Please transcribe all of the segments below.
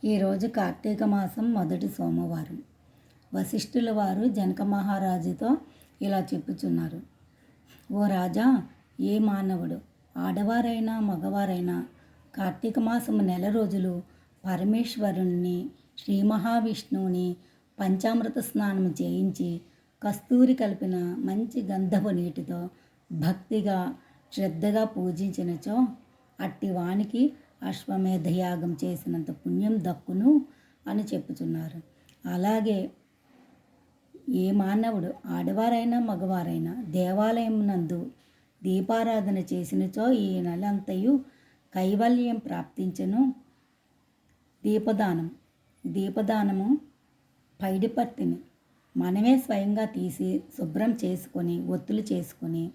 ఈరోజు కార్తీక మాసం మొదటి సోమవారం. వశిష్ఠుల వారు జనక మహారాజుతో ఇలా చెప్పుచున్నారు. ఓ రాజా, ఏ మానవుడు ఆడవారైనా మగవారైనా కార్తీక మాసం నెల రోజులు పరమేశ్వరుణ్ణి శ్రీ మహావిష్ణువుని పంచామృత స్నానం చేయించి కస్తూరి కలిపిన మంచి గంధపు నీటితో భక్తిగా శ్రద్ధగా పూజించినచో అట్టి వానికి అశ్వమేధ యాగం చేసినంత పుణ్యం దక్కును అని చెప్పుచున్నారు. అలాగే ఏ మానవుడు ఆడవారైనా మగవారైనా దేవాలయం నందు దీపారాధన చేసినచో ఈ నెలంతయు కైవల్యం ప్రాప్తించను. దీపదానము పైడిపత్తిని మనమే స్వయంగా తీసి శుభ్రం చేసుకొని ఒత్తులు చేసుకొని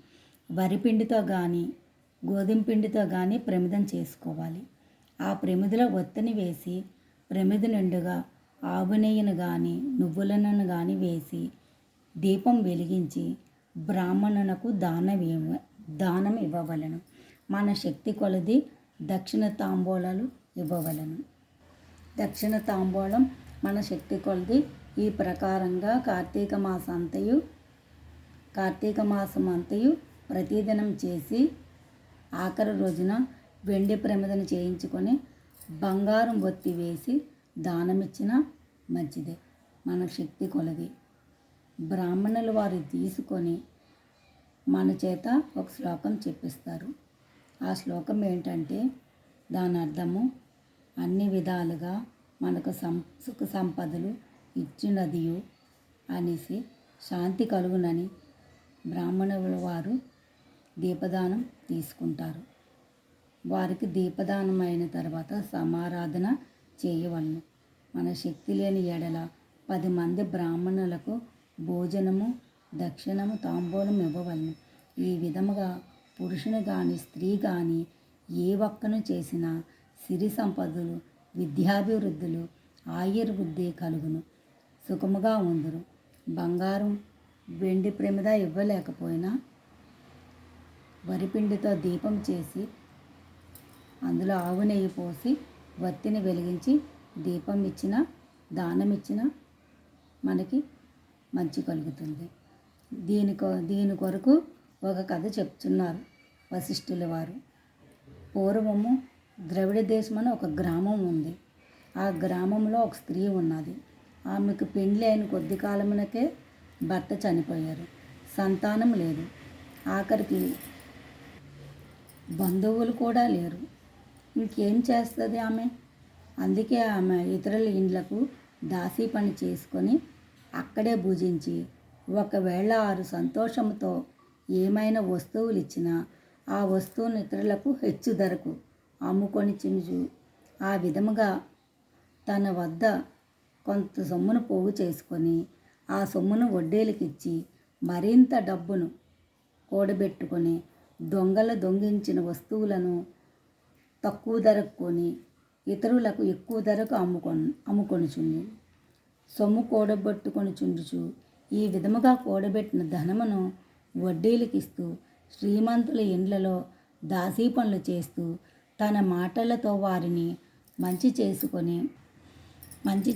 వరిపిండితో కానీ గోధుమ పిండితో కానీ ప్రమిదం చేసుకోవాలి. ఆ ప్రమిదలో ఒత్తిని వేసి ప్రమిద నిండుగా ఆవు నెయ్యిని కానీ నువ్వులను కానీ వేసి దీపం వెలిగించి బ్రాహ్మణునకు దానం ఇవ్వవలను. మన శక్తి కొలది దక్షిణ తాంబూలాలు ఇవ్వవలను. దక్షిణ తాంబూలం మన శక్తి కొలది ఈ ప్రకారంగా కార్తీక మాసం అంతయు ప్రతిదినం చేసి ఆఖరి రోజున వెండి ప్రమిదను చేయించుకొని బంగారం ఒత్తి వేసి దానమిచ్చిన మంచిదే. మన శక్తి కొలది బ్రాహ్మణులు వారు తీసుకొని మన చేత ఒక శ్లోకం చెప్పిస్తారు. ఆ శ్లోకం ఏంటంటే దాని అర్థము అన్ని విధాలుగా మనకు సుఖ సంపదలు ఇచ్చినదియు అనేసి శాంతి కలుగునని బ్రాహ్మణుల వారు దీపదానం తీసుకుంటారు. వారికి దీపదానం అయిన తర్వాత సమారాధన చేయవలను. మన శక్తి లేని ఎడల 10 మంది బ్రాహ్మణులకు భోజనము దక్షిణము తాంబూలం ఇవ్వవలను. ఈ విధముగా పురుషుని కానీ స్త్రీ కానీ ఏ ఒక్కను చేసినా సిరి సంపదలు విద్యాభివృద్ధులు ఆయుర్వృద్ధి కలుగును, సుఖముగా ఉందురు. బంగారం వెండి ప్రమిద ఇవ్వలేకపోయినా వరిపిండితో దీపం చేసి అందులో ఆవు నెయ్యి పోసి వత్తిని వెలిగించి దీపం ఇచ్చిన దానం మనకి మంచి కలుగుతుంది. దీని కొరకు ఒక కథ చెప్తున్నారు వశిష్ఠుల వారు. పూర్వము ద్రవిడ దేశమని ఒక గ్రామం ఉంది. ఆ గ్రామంలో ఒక స్త్రీ ఉన్నది. ఆమెకు పెండ్లి అయిన కొద్ది కాలమునకే భర్త చనిపోయారు. సంతానం లేదు. ఆఖరికి బంధువులు కూడా లేరు. ఇంకేం చేస్తుంది ఆమె? అందుకే ఆమె ఇతరుల ఇండ్లకు దాసీ పని చేసుకొని అక్కడే భుజించి ఒకవేళ వారు సంతోషంతో ఏమైనా వస్తువులు ఇచ్చినా ఆ వస్తువును ఇతరులకు హెచ్చు ధరకు అమ్ముకొని చించు. ఆ విధముగా తన వద్ద కొంత సొమ్మును పోగు చేసుకొని ఆ సొమ్మును వడ్డీలకు ఇచ్చి మరింత డబ్బును కూడబెట్టుకొని దొంగించిన వస్తువులను తక్కువ ధరకు కొని ఇతరులకు ఎక్కువ ధరకు అమ్ముకొనుచుండు. సొమ్ము కూడబెట్టుకొని చుండుచు ఈ విధముగా కూడబెట్టిన ధనమును వడ్డీలకు ఇస్తూ శ్రీమంతుల ఇండ్లలో దాసీ పనులు చేస్తూ తన మాటలతో వారిని మంచి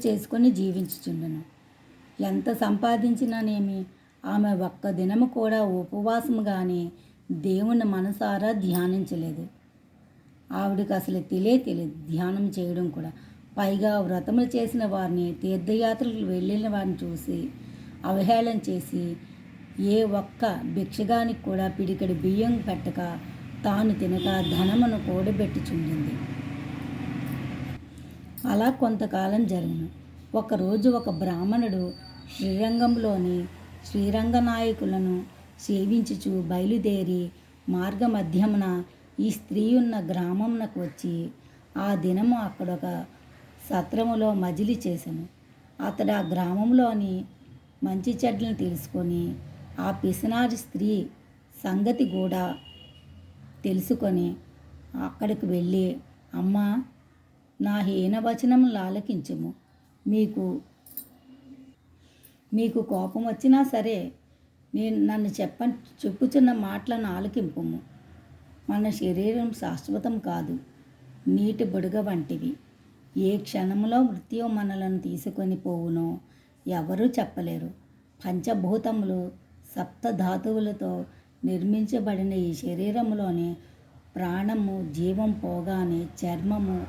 చేసుకొని జీవించుచుండును. ఎంత సంపాదించినానేమి ఆమె ఒక్క దినము కూడా ఉపవాసము కానీ దేవుని మనసారా ధ్యానించలేదు. ఆవిడకి అసలు తెలియదు ధ్యానం చేయడం కూడా. పైగా వ్రతములు చేసిన వారిని తీర్థయాత్రలకు వెళ్ళిన వారిని చూసి అవహేళన చేసి ఏ ఒక్క భిక్షగానికి కూడా పిడికెడు బియ్యం పెట్టక తాను తినక ధనమును కూడబెట్టుచుండింది. అలా కొంతకాలం జరిగిన ఒకరోజు ఒక బ్రాహ్మణుడు శ్రీరంగంలోని శ్రీరంగనాయకులను సేవించుచు బయలుదేరి మార్గమధ్యమున ఈ స్త్రీ ఉన్న గ్రామంకు వచ్చి ఆ దినము అక్కడొక సత్రములో మజిలీ చేశాను. అతడు ఆ గ్రామంలోని మంచి చెడ్లను తెలుసుకొని ఆ పిసినారి స్త్రీ సంగతి కూడా తెలుసుకొని అక్కడికి వెళ్ళి, అమ్మా, నా హీనవచనం ఆలకించుము. మీకు కోపం వచ్చినా సరే నన్ను చెప్పుచున్న మాటలను ఆలకింపుము. మన శరీరం శాశ్వతం కాదు, నీటి బుడగ వంటివి. ఏ క్షణంలో మృత్యు మనలను తీసుకొని పోవునో ఎవరూ చెప్పలేరు. పంచభూతములు సప్తధాతువులతో నిర్మించబడిన ఈ శరీరంలోని ప్రాణము జీవం పోగానే చర్మము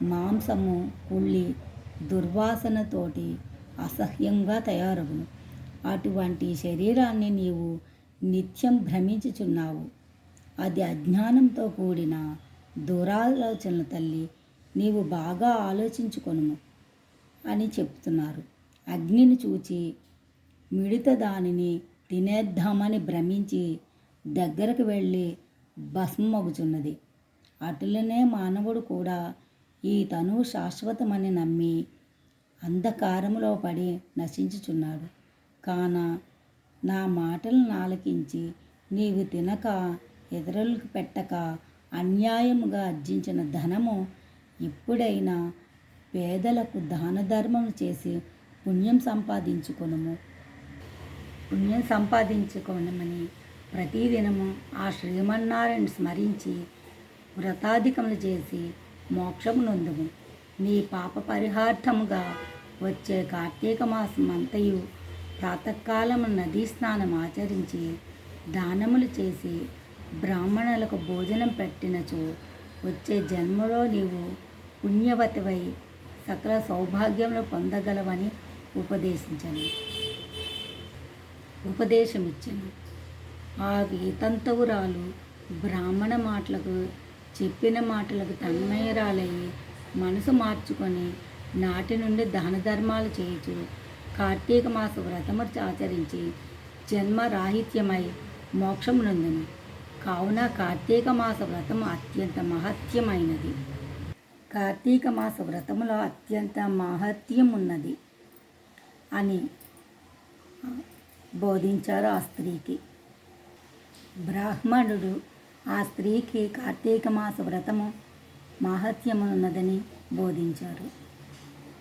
మాంసము కుళ్ళి దుర్వాసనతోటి అసహ్యంగా తయారవును. అటువంటి శరీరాన్ని నీవు నిత్యం భ్రమించుచున్నావు. అది అజ్ఞానంతో కూడిన దురాలోచనల తల్లి, నీవు బాగా ఆలోచించుకొనుము అని చెప్తున్నారు. అగ్నిని చూచి మిడత దానిని తినేద్దామని భ్రమించి దగ్గరకు వెళ్ళి భస్మమగుచున్నది. అటులనే మానవుడు కూడా ఈ తనువు శాశ్వతమని నమ్మి అంధకారములో పడి నశించుచున్నాడు. కాన నా మాటలను ఆలకించి నీవు తినక ఇతరులకు పెట్టక అన్యాయముగా ఆర్జించిన ధనము ఎప్పుడైనా పేదలకు దాన ధర్మము చేసి పుణ్యం సంపాదించుకోనమని ప్రతిదినము ఆ శ్రీమన్నారాయణ స్మరించి వ్రతాధికములు చేసి మోక్షము నొందుము. నీ పాప పరిహార్థముగా వచ్చే కార్తీక మాసం అంతయు ప్రాతకాలము నదీ స్నానం ఆచరించి దానములు చేసి బ్రాహ్మణులకు భోజనం పెట్టినచో వచ్చే జన్మలో నీవు పుణ్యవతివై సకల సౌభాగ్యములు పొందగలవని ఉపదేశమిచ్చాను. ఆ వితంతువురాలు బ్రాహ్మణ మాటలకు చెప్పిన మాటలకు తన్మయరాలయ్యి మనసు మార్చుకొని నాటి నుండి దాన ధర్మాలు చేయుచు కార్తీక మాస వ్రతము ఆచరించి జన్మ రాహిత్యమై మోక్షము నొందును. కావున కార్తీక మాస వ్రతము అత్యంత మహత్యమైనది. కార్తీక మాస వ్రతములో అత్యంత మహత్యం ఉన్నది అని బోధించారు ఆ స్త్రీకి. బ్రాహ్మణుడు ఆ స్త్రీకి కార్తీక మాస వ్రతము మహత్యమున్నదని బోధించారు.